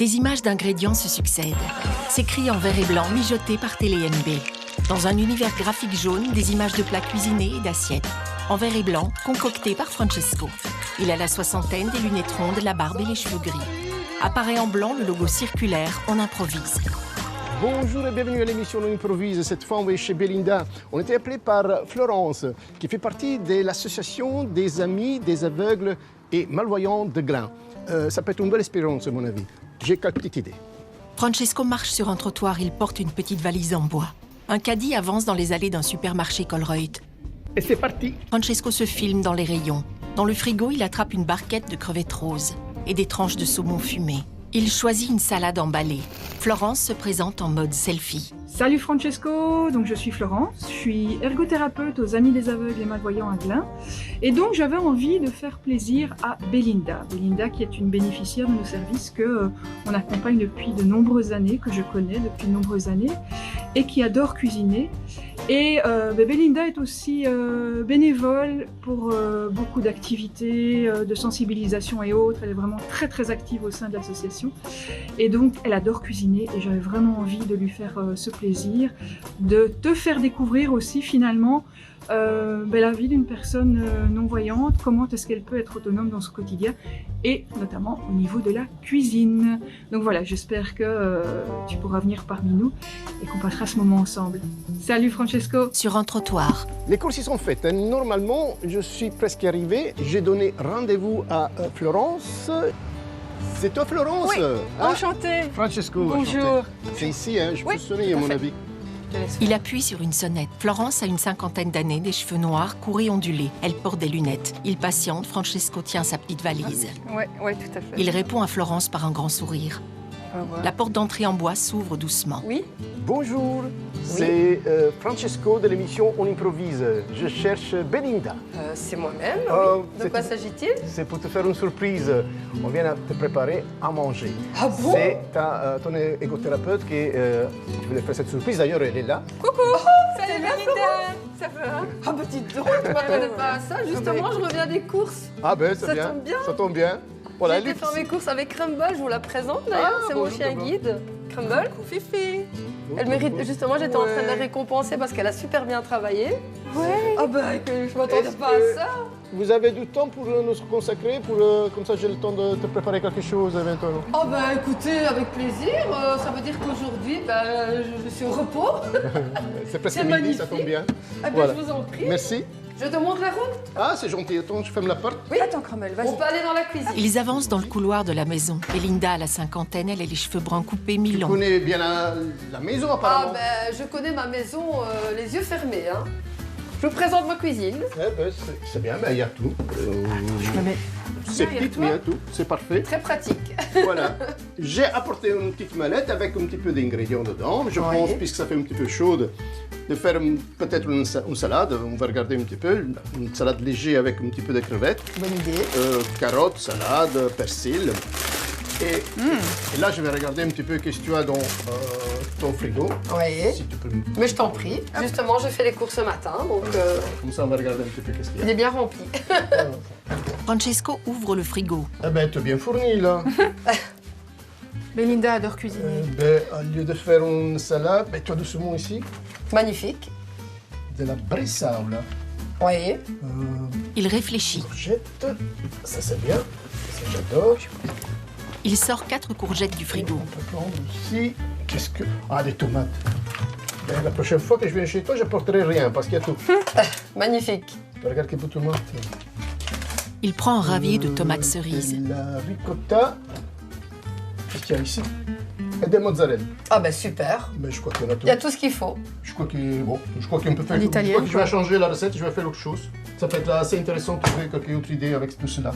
Des images d'ingrédients se succèdent. S'écrit en vert et blanc, mijoté par TeleNB. Dans un univers graphique jaune, des images de plats cuisinés et d'assiettes. En vert et blanc, concocté par Francesco. Il a la soixantaine, des lunettes rondes, la barbe et les cheveux gris. Apparaît en blanc le logo circulaire, on improvise. Bonjour et bienvenue à l'émission On improvise. Cette fois, on va chez Belinda. On était appelé par Florence, qui fait partie de l'association des amis des aveugles et malvoyants de Glun. Ça peut être une belle expérience, à mon avis. J'ai quelques petites idées. Francesco marche sur un trottoir, il porte une petite valise en bois. Un caddie avance dans les allées d'un supermarché Colruyt. Et c'est parti. Francesco se filme dans les rayons. Dans le frigo, il attrape une barquette de crevettes roses et des tranches de saumon fumé. Il choisit une salade emballée. Florence se présente en mode selfie. Salut Francesco, donc je suis Florence, je suis ergothérapeute aux Amis des aveugles et malvoyants à Glun. Et donc j'avais envie de faire plaisir à Belinda. Belinda qui est une bénéficiaire de nos services qu'on accompagne depuis de nombreuses années, que je connais depuis de nombreuses années, et qui adore cuisiner. Et Belinda est aussi bénévole pour beaucoup d'activités, de sensibilisation et autres. Elle est vraiment très très active au sein de l'association. Et donc elle adore cuisiner et j'avais vraiment envie de lui faire ce plaisir, de te faire découvrir aussi finalement la vie d'une personne non-voyante, comment est-ce qu'elle peut être autonome dans son quotidien et notamment au niveau de la cuisine. Donc voilà, j'espère que tu pourras venir parmi nous et qu'on passera ce moment ensemble. Salut Francesco. Sur un trottoir. Les courses y sont faites. Normalement, je suis presque arrivé. J'ai donné rendez-vous à Florence. C'est toi Florence? Oui, enchantée. Francesco. Bonjour. Enchanté. C'est ici, hein, je peux sonner à mon avis. Il appuie sur une sonnette. Florence a une cinquantaine d'années, des cheveux noirs, courts et ondulés. Elle porte des lunettes. Il patiente, Francesco tient sa petite valise. Ouais, tout à fait. Il répond à Florence par un grand sourire. La porte d'entrée en bois s'ouvre doucement. Oui. Bonjour, c'est Francesco de l'émission On improvise. Je cherche Belinda. C'est moi-même, oui. De quoi s'agit-il? C'est pour te faire une surprise. On vient te préparer à manger. Ah bon? C'est ton égothérapeute qui voulait faire cette surprise. D'ailleurs, elle est là. Coucou. Salut Belinda. Ça va? Ah bah dis donc, tu m'attendais pas à ça. Justement, je reviens des courses. Ah ben, c'est Ça bien. tombe bien. Ça tombe bien. Voilà, J'ai été faire mes courses avec Crumble, je vous la présente d'ailleurs, c'est mon chien guide. Crumble, Fifi. Elle mérite, justement, j'étais en train de la récompenser parce qu'elle a super bien travaillé. Ouais. Ah bah, je m'attendais pas à ça. Vous avez du temps pour nous consacrer, comme ça j'ai le temps de te préparer quelque chose éventuellement. Oh bah écoutez, avec plaisir. Ça veut dire qu'aujourd'hui, je suis au repos. C'est presque C'est midi, magnifique. ça tombe bien. Ah ben, je vous en prie. Merci. Je te montre la route. Ah, c'est gentil. Attends, je ferme la porte. Oui. Attends, Crumble, vas-y. On peut aller dans la cuisine. Ils avancent dans le couloir de la maison. Belinda a la cinquantaine, elle a les cheveux bruns coupés Tu mi-longs. connais bien la maison Ah apparemment. ben, je connais ma maison les yeux fermés. Hein. Je vous présente ma cuisine. Eh ben, c'est bien, il y a tout. Je me mets C'est derrière petit, toi. mais il y a tout. C'est parfait. Très pratique. Voilà. J'ai apporté une petite mallette avec un petit peu d'ingrédients dedans. Je pense, puisque ça fait un petit peu chaude, de faire peut-être une salade. On va regarder un petit peu. Une salade légère avec un petit peu de crevettes. Bonne idée. Carottes, salade, persil. Et là, je vais regarder un petit peu qu'est-ce que tu as dans ton frigo. Oui. Si tu peux Mais je t'en prie. Justement, j'ai fait les courses ce matin, donc Comme ça, on va regarder un petit peu qu'est-ce qu'il y il a. est bien rempli. Francesco ouvre le frigo. Eh ben, tu es bien fourni, là. Belinda adore cuisiner. Au lieu de faire une salade, tu as du saumon ici. Magnifique. De la bressaola. Oui. Il réfléchit. Courgette. Ça, c'est bien. Ça, j'adore. Il sort 4 courgettes du frigo. On peut prendre aussi... Qu'est-ce que... Ah, des tomates. Ben, la prochaine fois que je viens chez toi, je porterai rien, parce qu'il y a tout. Magnifique. Regarde quelques tomates. Il prend un ravier de tomates cerises. De la ricotta. Qu'est-ce qu'il y a ici? Et des mozzarella. Ah ben super. Mais je crois qu'il y en a tout. Il y a tout ce qu'il faut. Je crois qu'on peut faire... L'italien, Je crois que je vais changer la recette, je vais faire autre chose. Ça peut être assez intéressant de trouver quelques autres idées avec tout cela.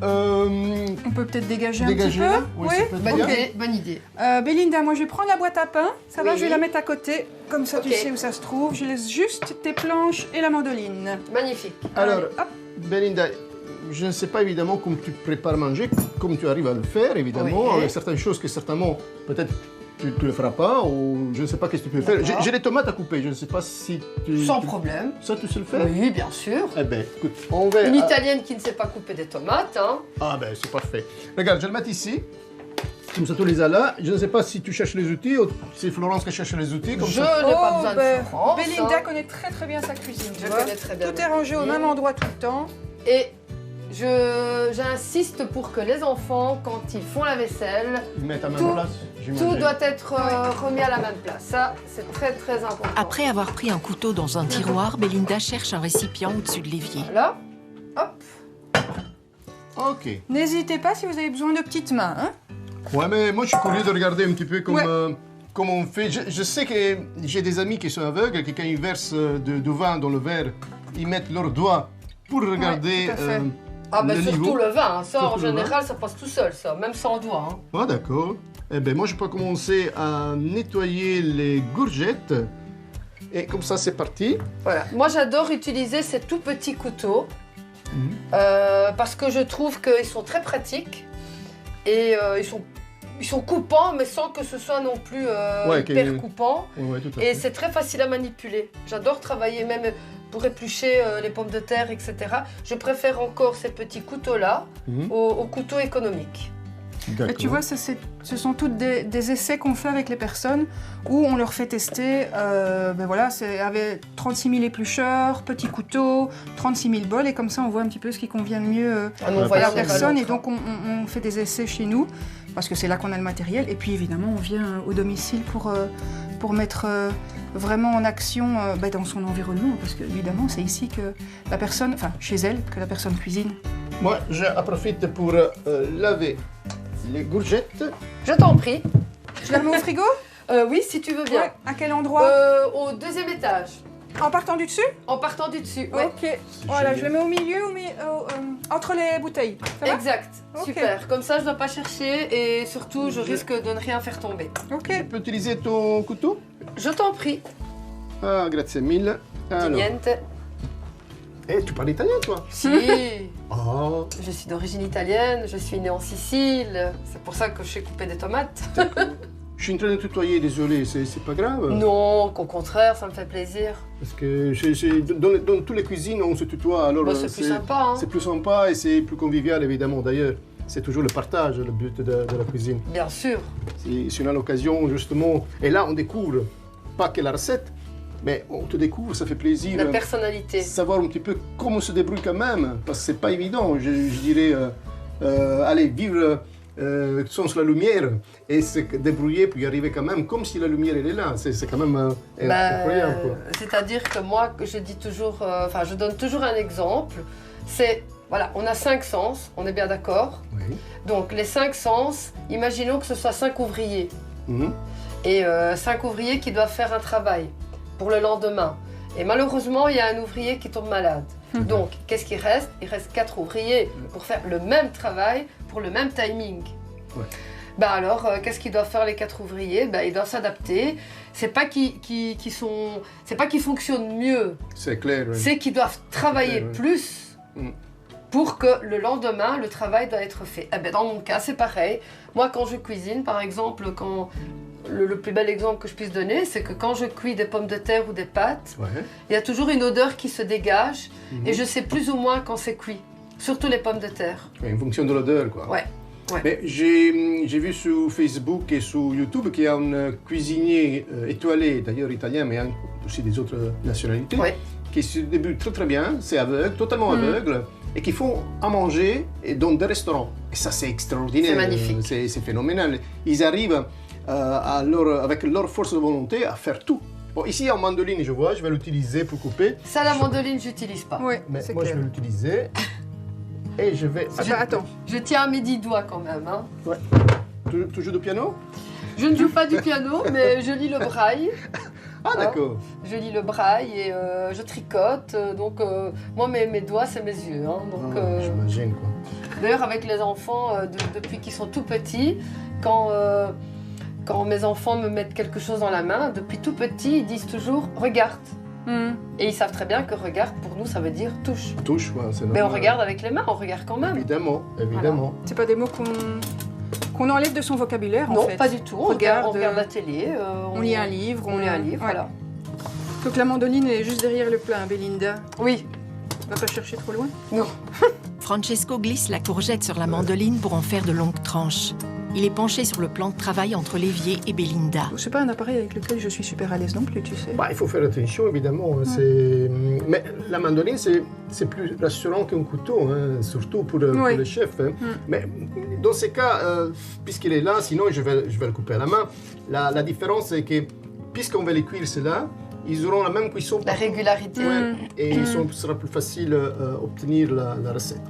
On peut peut-être dégager un petit peu. là? Oui, ça peut être Bonne bien. idée. Bonne idée. Belinda, moi je vais prendre la boîte à pain. Ça va, Oui. je vais la mettre à côté. Comme ça, Ok. tu sais où ça se trouve. Je laisse juste tes planches et la mandoline. Magnifique. Alors, Allez, hop. Belinda, je ne sais pas évidemment comment tu prépares manger, comme tu arrives à le faire, évidemment. Oui. Il y a certaines choses que certainement, peut-être, tu ne le feras pas, ou je ne sais pas qu'est-ce que tu peux faire. D'accord. J'ai des tomates à couper, je ne sais pas si tu... Sans problème. Ça, tu sais le faire? Oui, bien sûr. Eh ben, écoute, on va... Une italienne qui ne sait pas couper des tomates, hein. Ah ben, c'est parfait. Regarde, je vais le mettre ici. Comme ça, tu les as là. Je ne sais pas si tu cherches les outils ou c'est Florence qui cherche les outils. Comme Je ça. n'ai pas besoin de Florence. Belinda hein. connaît très bien sa cuisine. Je tu vois. connais très bien. Tout est rangé au même endroit tout le temps. Et j'insiste pour que les enfants, quand ils font la vaisselle, Ils mettent à même Tout- place. tout j'imagine. doit être remis à la même place. Ça, c'est très important. Après avoir pris un couteau dans un tiroir, Belinda cherche un récipient au-dessus de l'évier. Voilà. Hop. Ok. N'hésitez pas si vous avez besoin de petites mains. Hein. Ouais, mais moi, je suis curieux de regarder un petit peu Ouais. comment on fait. Je sais que j'ai des amis qui sont aveugles et que quand ils versent du vin dans le verre, ils mettent leurs doigts pour regarder tout à fait. Ah ben le surtout niveau. le vin, hein. Ça en Surtout le vin. général ça passe tout seul ça, même sans doigt. Hein. Ah, d'accord. Eh bien, moi, je peux commencer à nettoyer les gourgettes. Et comme ça, c'est parti. Voilà. Moi j'adore utiliser ces tout petits couteaux parce que je trouve qu'ils sont très pratiques et ils sont coupants mais sans que ce soit non plus Ouais, hyper coupant. Ouais, tout à Et fait. c'est très facile à manipuler. J'adore travailler même pour éplucher les pommes de terre, etc. Je préfère encore ces petits couteaux-là Mhm. aux couteaux économiques. D'accord. Et tu vois, ce sont toutes des essais qu'on fait avec les personnes où on leur fait tester, voilà, c'est avec 36 000 éplucheurs, petits couteaux, 36 000 bols, et comme ça on voit un petit peu ce qui convient le mieux Ah non, Ouais, voilà, à la c'est personne. Et l'autre. donc on fait des essais chez nous, parce que c'est là qu'on a le matériel. Et puis évidemment, on vient au domicile pour mettre vraiment en action dans son environnement, parce que évidemment, c'est ici que la personne, enfin chez elle, que la personne cuisine. Moi, j'en profite pour laver les gourgettes. Je t'en prie. Je la mets au frigo. Oui, si tu veux bien. Ouais. À quel endroit? Au deuxième étage, En partant du dessus? en partant du dessus. Ouais. Ok. Voilà, je le mets au milieu, entre les bouteilles. Ça va? Exact, Ok. super. Comme ça, je ne dois pas chercher et surtout, je risque de ne rien faire tomber. Ok. Tu peux utiliser ton couteau? Je t'en prie, Ah, grazie mille. Alors. niente. Eh, tu parles italien, toi? Si, Oh, je suis d'origine italienne, je suis née en Sicile. C'est pour ça que je sais couper des tomates. je suis en train de tutoyer, désolé, c'est pas grave. Non, qu'au contraire, ça me fait plaisir. Parce que dans toutes les cuisines, on se tutoie, alors Bah, c'est plus sympa, hein. c'est plus sympa et c'est plus convivial, évidemment. D'ailleurs, c'est toujours le partage, le but de la cuisine. Bien sûr. Si on a l'occasion, justement, et là, on découvre pas que la recette, mais on te découvre, ça fait plaisir. La personnalité. Savoir un petit peu comment on se débrouille quand même, parce que c'est pas évident, je dirais, aller vivre sans la lumière et se débrouiller puis arriver quand même comme si la lumière elle est là, c'est quand même incroyable. Quoi. C'est-à-dire que moi, je dis toujours, je donne toujours un exemple, c'est, voilà, on a 5 sens, on est bien d'accord. Oui. Donc les 5 sens, imaginons que ce soit 5 ouvriers. Mhm. Et 5 ouvriers qui doivent faire un travail pour le lendemain. Et malheureusement, il y a un ouvrier qui tombe malade. Donc, qu'est-ce qu'il reste? Il reste 4 ouvriers pour faire le même travail, pour le même timing. Ouais. Bah alors, qu'est-ce qu'ils doivent faire les 4 ouvriers? Bah, ils doivent s'adapter. C'est pas c'est pas qu'ils fonctionnent mieux, C'est clair. Oui. c'est qu'ils doivent travailler Ouais, ouais. plus Mm. pour que le lendemain, le travail doit être fait. Eh ben, dans mon cas, c'est pareil. Moi, quand je cuisine, par exemple, le plus bel exemple que je puisse donner, c'est que quand je cuis des pommes de terre ou des pâtes, Ouais. il y a toujours une odeur qui se dégage Mhm. et je sais plus ou moins quand c'est cuit. Surtout les pommes de terre. Oui, en fonction de l'odeur, quoi. Ouais. Ouais. Mais j'ai vu sur Facebook et sur YouTube qu'il y a un cuisinier étoilé, d'ailleurs italien, mais aussi des autres nationalités, Ouais. qui se débrouille très très bien, c'est aveugle, totalement aveugle, et qui font à manger dans des restaurants. Et ça, c'est extraordinaire. C'est magnifique. C'est phénoménal. Ils arrivent avec leur force de volonté à faire tout. Bon, ici, en mandoline, je vois, je vais l'utiliser pour couper. Ça, la mandoline, j'utilise pas. Oui, Mais c'est moi, clair. je vais l'utiliser. Et je vais... Attends. Je tiens à mes 10 doigts quand même. Hein. Ouais. Tu joues du piano? Je ne joue pas du piano, mais je lis le braille. Ah, d'accord. Je lis le braille et je tricote. Donc, moi, mes doigts, c'est mes yeux. Hein. Donc, Ah, j'imagine, quoi. d'ailleurs, avec les enfants, depuis qu'ils sont tout petits, quand mes enfants me mettent quelque chose dans la main, depuis tout petit, ils disent toujours « regarde ». Et ils savent très bien que regarde, pour nous, ça veut dire touche. Touche, ouais, c'est Mais normal. on regarde avec les mains, on regarde quand même. Évidemment, évidemment. C'est pas des mots qu'on enlève de son vocabulaire, en Non, fait. pas du tout. On Regarde, regarde la télé. On lit un livre. On lit un livre, Voilà. voilà. Donc la mandoline est juste derrière le plat, Belinda. Oui, On va pas chercher trop loin. non. Francesco glisse la courgette sur la mandoline pour en faire de longues tranches. Il est penché sur le plan de travail entre l'évier et Belinda. C'est pas un appareil avec lequel je suis super à l'aise non plus, tu sais. Bah, il faut faire attention, évidemment. Mais la mandoline, c'est plus rassurant qu'un couteau, hein, surtout pour le chef. Hein. Mais dans ces cas, puisqu'il est là, sinon je vais le couper à la main. La différence, c'est que puisqu'on va les cuire cela, ils auront la même cuisson. La régularité. Ouais, et il sera plus facile d'obtenir la recette.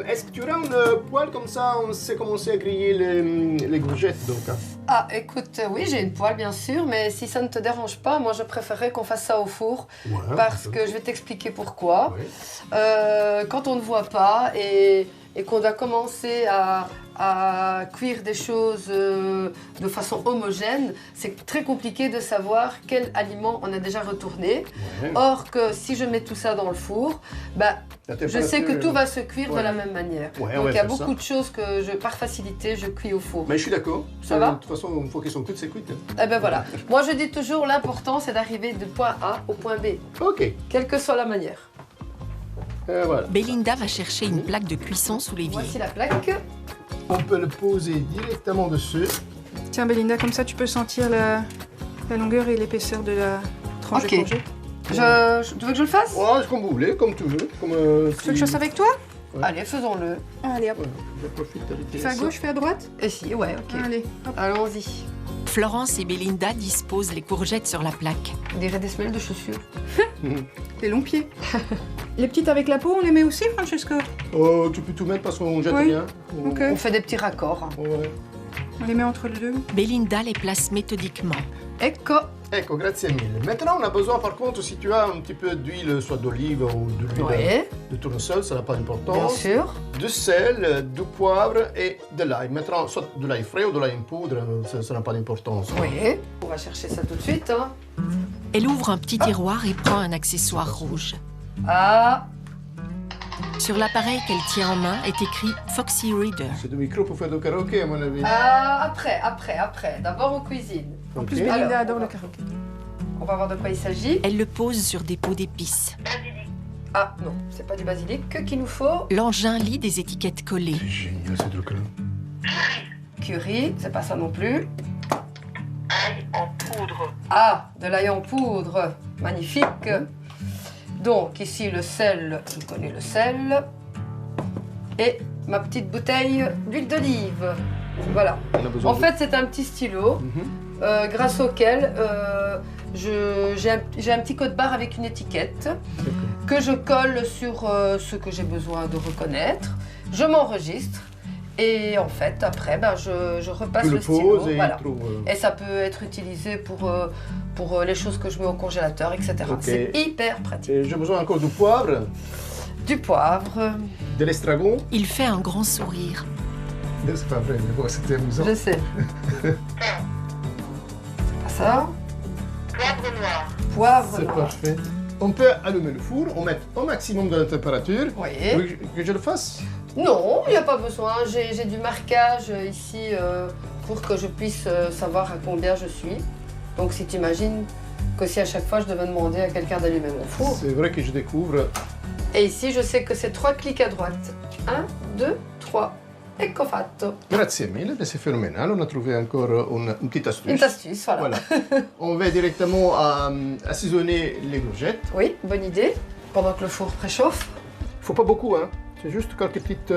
Est-ce que tu auras une poêle comme ça, on sait commencer à griller les courgettes donc, hein? Ah, écoute, oui, j'ai une poêle bien sûr, mais si ça ne te dérange pas, moi je préférerais qu'on fasse ça au four, parce que je vais t'expliquer pourquoi. Ouais. Quand on ne voit pas et qu'on doit commencer à cuire des choses de façon homogène, c'est très compliqué de savoir quel aliment on a déjà retourné. Ouais. Or que si je mets tout ça dans le four, bah, je sais que tout va se cuire de la même manière. Ouais, donc il y a beaucoup de choses que par facilité, je cuis au four. Mais je suis d'accord. Ça va? De toute façon, une fois qu'ils sont cuits, c'est cuit. Eh ben voilà. Moi je dis toujours, l'important c'est d'arriver du point A au point B. Ok. Quelle que soit la manière. Voilà. Belinda va chercher une plaque de cuisson sous l'évier. Voici la plaque. On peut le poser directement dessus. Tiens Belinda, comme ça tu peux sentir la longueur et l'épaisseur de la tranche de courgette. Tu veux que je le fasse? Ouais, comme vous voulez, comme tu veux. Tu veux que je fasse avec toi? Ouais. Allez, faisons-le. Allez, hop. Je profite de fais à gauche, fais à droite? Et si, ouais, ok. Allez, hop. Allons-y. Florence et Belinda disposent les courgettes sur la plaque. On dirait des semelles de chaussures. Les longs pieds. Les petites avec la peau, on les met aussi, Francesco? Oh, tu peux tout mettre parce qu'on jette bien. Okay. On fait des petits raccords. Ouais. On les met entre les deux. Belinda les place méthodiquement. Ecco, grazie mille. Maintenant, on a besoin, par contre, si tu as un petit peu d'huile, soit d'olive ou de l'huile de tournesol, ça n'a pas d'importance. Bien sûr. Du sel, du poivre et de l'ail. Maintenant, soit de l'ail frais ou de l'ail en poudre, ça n'a pas d'importance. Oui. On va chercher ça tout de suite. Hein. Elle ouvre un petit tiroir et prend un accessoire rouge. Ah. Sur l'appareil qu'elle tient en main est écrit Foxy Reader. C'est du micro pour faire du karaoké, à mon avis. Après. D'abord, on cuisine. En plus, Belinda adore le karaoké. On va voir de quoi il s'agit. Elle le pose sur des pots d'épices. Ah non, c'est pas du basilic qu'il nous faut. L'engin lit des étiquettes collées. C'est génial, ce truc-là. Curry, c'est pas ça non plus. Ail en poudre. Ah, de l'ail en poudre. Magnifique. Donc ici le sel, je connais le sel. Et ma petite bouteille d'huile d'olive. Voilà. En fait, c'est un petit stylo grâce auquel j'ai un petit code barre avec une étiquette que je colle sur ce que j'ai besoin de reconnaître. Je m'enregistre et en fait, après, je repasse le stylo. Voilà. Et ça peut être utilisé pour les choses que je mets au congélateur, etc. C'est hyper pratique. J'ai besoin encore du poivre. Du poivre. De l'estragon. Il fait un grand sourire. C'est pas vrai, mais bon, c'était amusant. Je sais. C'est pas ça. Poivre noir. Poivre C'est noir. parfait. On peut allumer le four, on met au maximum de la température. Oui. Tu veux que je le fasse? Non, il n'y a pas besoin. J'ai du marquage ici pour que je puisse savoir à combien je suis. Donc si tu imagines que si à chaque fois je devais demander à quelqu'un d'allumer mon four. C'est vrai que je découvre. Et ici, je sais que c'est 3 clics à droite. 1, 2, 3. Ecco fatto. Grazie mille, c'est phénoménal. On a trouvé encore une petite astuce. Une astuce, voilà. On va directement assaisonner les courgettes. Oui, bonne idée. Pendant que le four préchauffe. Il faut pas beaucoup, hein. C'est juste quelques petites...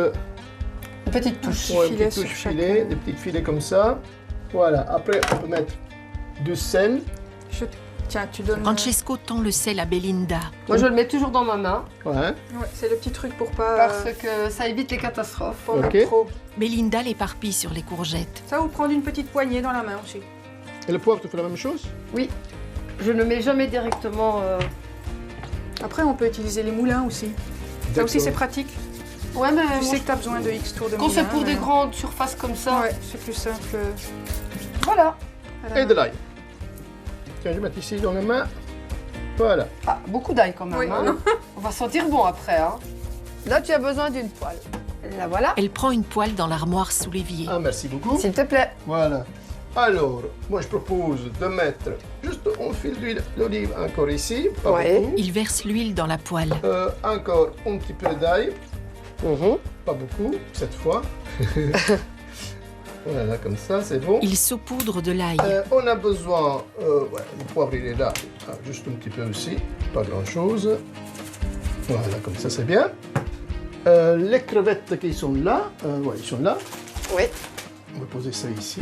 Une petite touche. Ouais, une petite touche filet, des petits filets comme ça. Voilà. Après, on peut mettre du sel. Tiens, tu donnes... Francesco tend le sel à Belinda. Moi, je le mets toujours dans ma main. Ouais. Ouais, c'est le petit truc pour pas... Parce que ça évite les catastrophes. Pour mettre trop. Belinda l'éparpille sur les courgettes. Ça, vous prendre une petite poignée dans la main aussi. Et le poivre, tu fais la même chose? Oui. Je ne mets jamais directement... Après, on peut utiliser les moulins aussi. Ça aussi, c'est pratique. Ouais, mais Tu sais que tu as besoin de X tours de moulin. Quand c'est pour des grandes surfaces comme ça. Ouais, c'est plus simple. Voilà. Et de l'ail. Tiens, je vais mettre ici dans la main. Voilà. Ah, beaucoup d'ail quand même. Oui, Hein. On va sentir bon après. Hein. Là, tu as besoin d'une poêle. La voilà. Elle prend une poêle dans l'armoire sous l'évier. Ah, merci beaucoup. S'il te plaît. Voilà. Alors, moi je propose de mettre juste un fil d'huile d'olive encore ici, pas beaucoup. Il verse l'huile dans la poêle. Encore un petit peu d'ail, pas beaucoup cette fois. Voilà, comme ça, c'est bon. Il saupoudre de l'ail. On a besoin, le poivre il est là, juste un petit peu aussi, pas grand chose. Voilà, comme ça c'est bien. Les crevettes qui sont là, ils sont là. Oui. On va poser ça ici.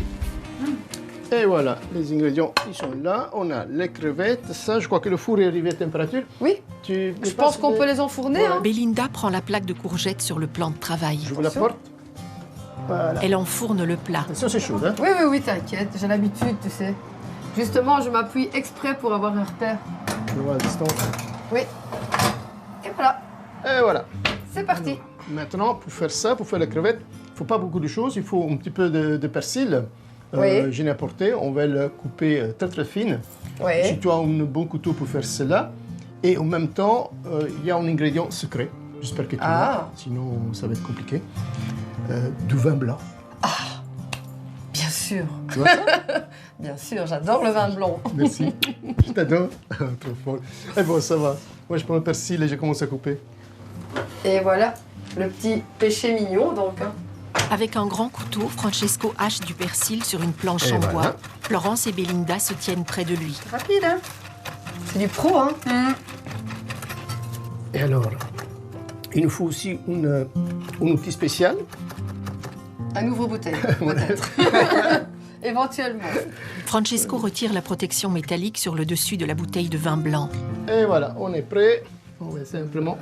Et voilà, les ingrédients, ils sont là. On a les crevettes, ça, je crois que le four est arrivé à température. Oui. Je pense qu'on peut les enfourner. Ouais. Hein. Belinda prend la plaque de courgettes sur le plan de travail. J'ouvre la porte. Voilà. Elle enfourne le plat. Attention, c'est chaud, hein. Oui, t'inquiète, j'ai l'habitude, tu sais. Justement, je m'appuie exprès pour avoir un repère. Je vois à distance. Oui. Et voilà, Et voilà. c'est parti. Maintenant, pour faire ça, pour faire les crevettes, il ne faut pas beaucoup de choses. Il faut un petit peu de persil. Oui. J'en ai apporté. On va le couper très très fine. Oui. Si tu as un bon couteau pour faire cela. Et en même temps, il y a un ingrédient secret. J'espère que tu l'as. Sinon, ça va être compliqué. Du vin blanc. Bien sûr. Tu vois ça? Bien sûr, j'adore le vin blanc. Merci. Je t'adore. Trop fort. Et bon, ça va. Moi, je prends le persil et je commence à couper. Et voilà, le petit péché mignon, donc. Hein. Avec un grand couteau, Francesco hache du persil sur une planche Et en voilà. bois. Florence et Belinda se tiennent près de lui. Rapide, hein. C'est du pro, hein. Et alors, il nous faut aussi un outil spécial. Un ouvre-bouteille, peut-être. Éventuellement. Francesco retire la protection métallique sur le dessus de la bouteille de vin blanc. Et voilà, on est prêt. On va simplement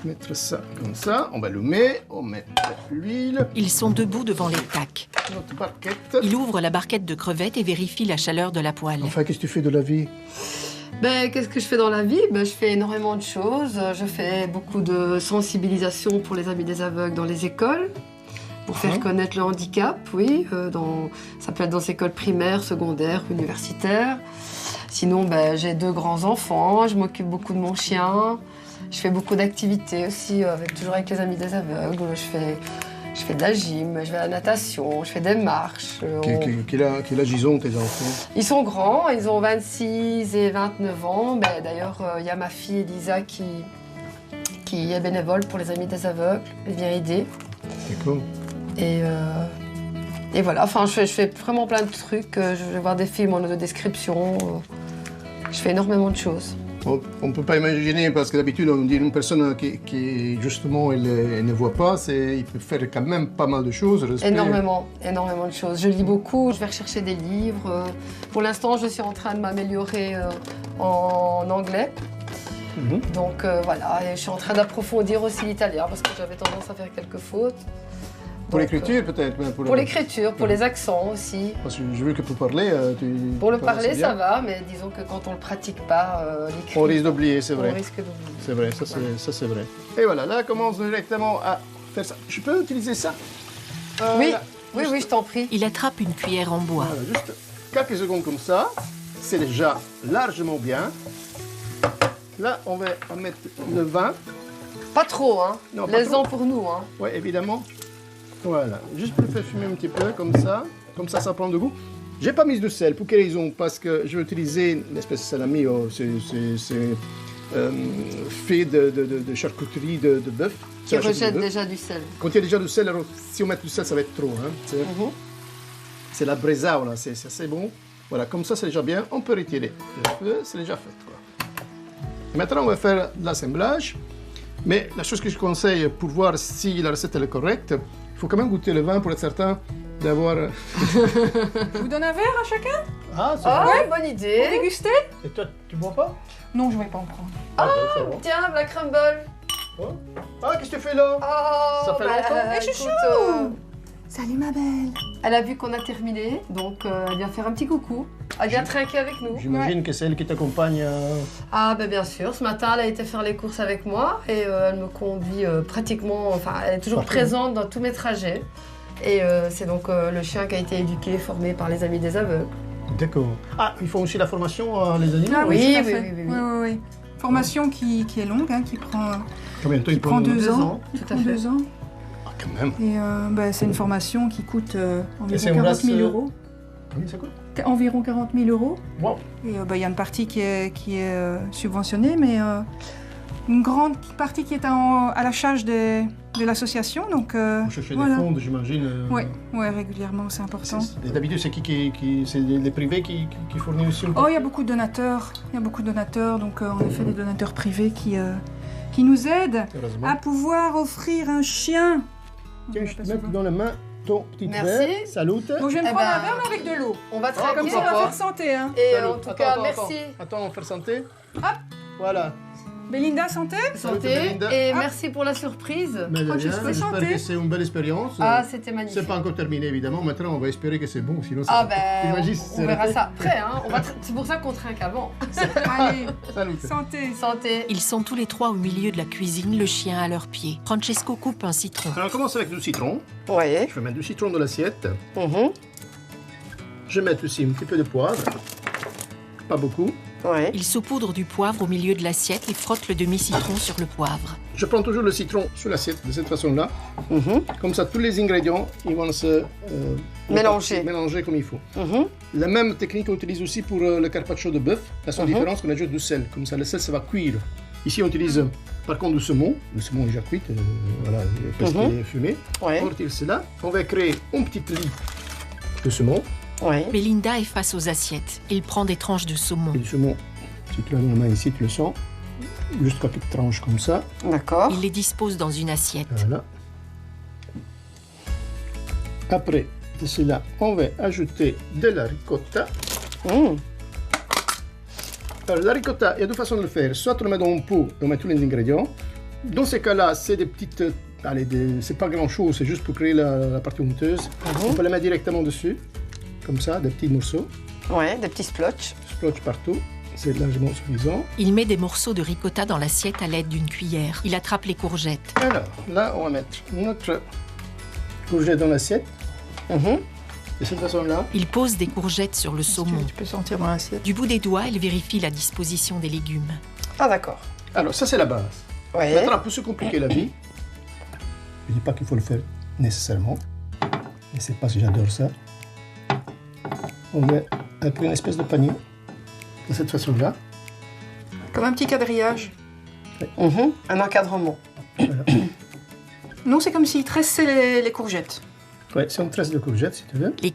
mettre ça comme ça. On va allumer, on met l'huile, Ils sont debout devant les tacs. notre barquette. Il ouvre la barquette de crevettes et vérifie la chaleur de la poêle. Enfin, qu'est-ce que tu fais de la vie? Ben, qu'est-ce que je fais dans la vie? Ben, je fais énormément de choses. Je fais beaucoup de sensibilisation pour les amis des aveugles dans les écoles, pour faire connaître le handicap, oui. Ça peut être dans les écoles primaires, secondaires, universitaires. Sinon, ben, j'ai 2 grands-enfants, je m'occupe beaucoup de mon chien. Je fais beaucoup d'activités aussi, toujours avec les amis des aveugles. Je fais de la gym, je vais à la natation, je fais des marches. Quel âge ils ont, tes enfants? Ils sont grands, ils ont 26 et 29 ans. Ben, d'ailleurs, il y a ma fille Elisa qui est bénévole pour les amis des aveugles. Elle vient aider. D'accord. Et voilà, enfin, je fais vraiment plein de trucs. Je vais voir des films en audio-description. Je fais énormément de choses. On ne peut pas imaginer, parce que d'habitude, on dit une personne qui justement, elle ne voit pas, il peut faire quand même pas mal de choses. Énormément de choses. Je lis beaucoup, je vais rechercher des livres. Pour l'instant, je suis en train de m'améliorer en anglais. Donc voilà, et je suis en train d'approfondir aussi l'italien, parce que j'avais tendance à faire quelques fautes. Pour l'écriture, peut-être? Pour l'écriture, pour les accents aussi. Parce que je veux que pour parler, Pour le parler, ça va, mais disons que quand on ne le pratique pas, l'écrit... On risque d'oublier, c'est vrai. On risque d'oublier. C'est vrai, ça c'est vrai. Et voilà, là, commence directement à faire ça. Je peux utiliser ça? Oui, Là, oui, je t'en prie. Il attrape une cuillère en bois. Voilà, juste quelques secondes comme ça. C'est déjà largement bien. Là, on va mettre le vin. Pas trop, hein. Non, pas Laisse-en trop. pour nous, hein. Oui, évidemment. Voilà, juste pour faire fumer un petit peu, comme ça. Comme ça prend de goût. J'ai pas mis de sel, pour quelle raison? Parce que je vais utiliser une espèce de salami, c'est fait de charcuterie de bœuf. Qui rejette déjà du sel. Quand il y a déjà du sel, alors si on met du sel, ça va être trop. Hein. C'est la bresaola, là, c'est assez bon. Voilà, comme ça, c'est déjà bien. On peut retirer le feu, c'est déjà fait. Quoi. Et maintenant, on va faire l'assemblage. Mais la chose que je conseille pour voir si la recette elle est correcte, il faut quand même goûter le vin pour être certain d'avoir... Je vous donne un verre à chacun Ah, c'est Ah, vrai. bonne idée. Déguster? Et toi, tu bois pas? Non, je vais pas en prendre. C'est bon. Tiens, la crumble. Ah, qu'est-ce que tu fais là? Oh, Ça fait longtemps. Eh, écoute, chouchou. Salut ma belle. elle a vu qu'on a terminé, donc elle vient faire un petit coucou. Elle vient trinquer avec nous. J'imagine que c'est elle qui t'accompagne. Ah ben bien sûr, ce matin elle a été faire les courses avec moi et elle me conduit pratiquement, enfin elle est toujours Partout. présente dans tous mes trajets. Et c'est donc le chien qui a été éduqué, formé par les amis des aveugles. D'accord. Ah, ils font aussi la formation, les animaux? Ah oui, tout à oui, fait. oui, oui, oui. Oui. Formation qui est longue, hein, qui prend Combien de temps qui ils prend prennent? 2 ans. tout à fait. 2 ans. Ah, quand même. Et c'est une formation qui coûte c'est environ une 40 000 race, euros. Combien ça coûte? Environ 40 000 euros. Wow. Et il y a une partie qui est subventionnée, mais une grande partie qui est à la charge de l'association. Donc, Vous cherchez des fonds, j'imagine. Oui, régulièrement, c'est important. Et d'habitude, c'est c'est les privés qui fournissent aussi? Oh, il y a beaucoup de donateurs. Il y a beaucoup de donateurs, donc en effet, des donateurs privés qui nous aident à pouvoir offrir un chien. Tiens, je te mets dans la main ton petit Merci. verre. Salut. Bon, je vais me prendre un verre mais avec de l'eau. On va Comme traquer. ça, on va faire santé. Hein. Et Salut. en tout cas, merci. Attends, on va faire santé. Hop. Voilà. Belinda, santé. Santé. Belinda. Et Hop. merci pour la surprise. Mais de rien, Francesco, j'espère santé. que c'est une belle expérience. Ah, c'était magnifique. C'est pas encore terminé, évidemment. Maintenant, on va espérer que c'est bon. Sinon, Ah ça ben, Imagine si on c'est verra raté. ça après. Hein. C'est pour ça qu'on trinque avant. Allez, Salut. santé. Santé. Ils sont tous les trois au milieu de la cuisine, le chien à leurs pieds. Francesco coupe un citron. Alors, on commence avec du citron. Oui. Je vais mettre du citron dans l'assiette. Je vais mettre aussi un petit peu de poivre. Pas beaucoup. Oui. Il saupoudre du poivre au milieu de l'assiette et frotte le demi-citron sur le poivre. Je prends toujours le citron sur l'assiette de cette façon-là. Comme ça, tous les ingrédients ils vont se mélanger comme il faut. La même technique qu'on utilise aussi pour le carpaccio de bœuf. La seule différence, qu'on ajoute du sel. Comme ça, le sel, ça va cuire. Ici, on utilise par contre du saumon. Le saumon est déjà cuit, voilà, parce qu'il est fumé. Oui. On retire cela. On va créer un petit lit de saumon. Oui. Belinda est face aux assiettes. Il prend des tranches de saumon. Et le saumon, si tu l'as dans la main ici, tu le sens. Juste quelques tranches comme ça. D'accord. Il les dispose dans une assiette. Voilà. Après de cela, on va ajouter de la ricotta. Alors, la ricotta, il y a deux façons de le faire. Soit on le met dans un pot et on met tous les ingrédients. Dans ces cas-là, c'est des petites... Allez, c'est pas grand-chose, c'est juste pour créer la partie honteuse. On peut la mettre directement dessus, comme ça, des petits morceaux. Ouais, des petits splotches. Splotch partout, c'est largement suffisant. Il met des morceaux de ricotta dans l'assiette à l'aide d'une cuillère. Il attrape les courgettes. Alors, là, on va mettre notre courgette dans l'assiette. De cette façon-là. Il pose des courgettes sur le saumon. Tu peux sentir dans l'assiette. Du bout des doigts, il vérifie la disposition des légumes. Ah, d'accord. Alors, ça, c'est la base. Oui. Maintenant, on peut se compliquer la vie. Je ne dis pas qu'il faut le faire nécessairement. Et c'est pas si j'adore ça. On met après une espèce de panier, de cette façon-là. Comme un petit quadrillage. Un encadrement. Voilà. Non, c'est comme s'il tressait les courgettes. Ouais, c'est une tresse de courgette, si tu veux. Les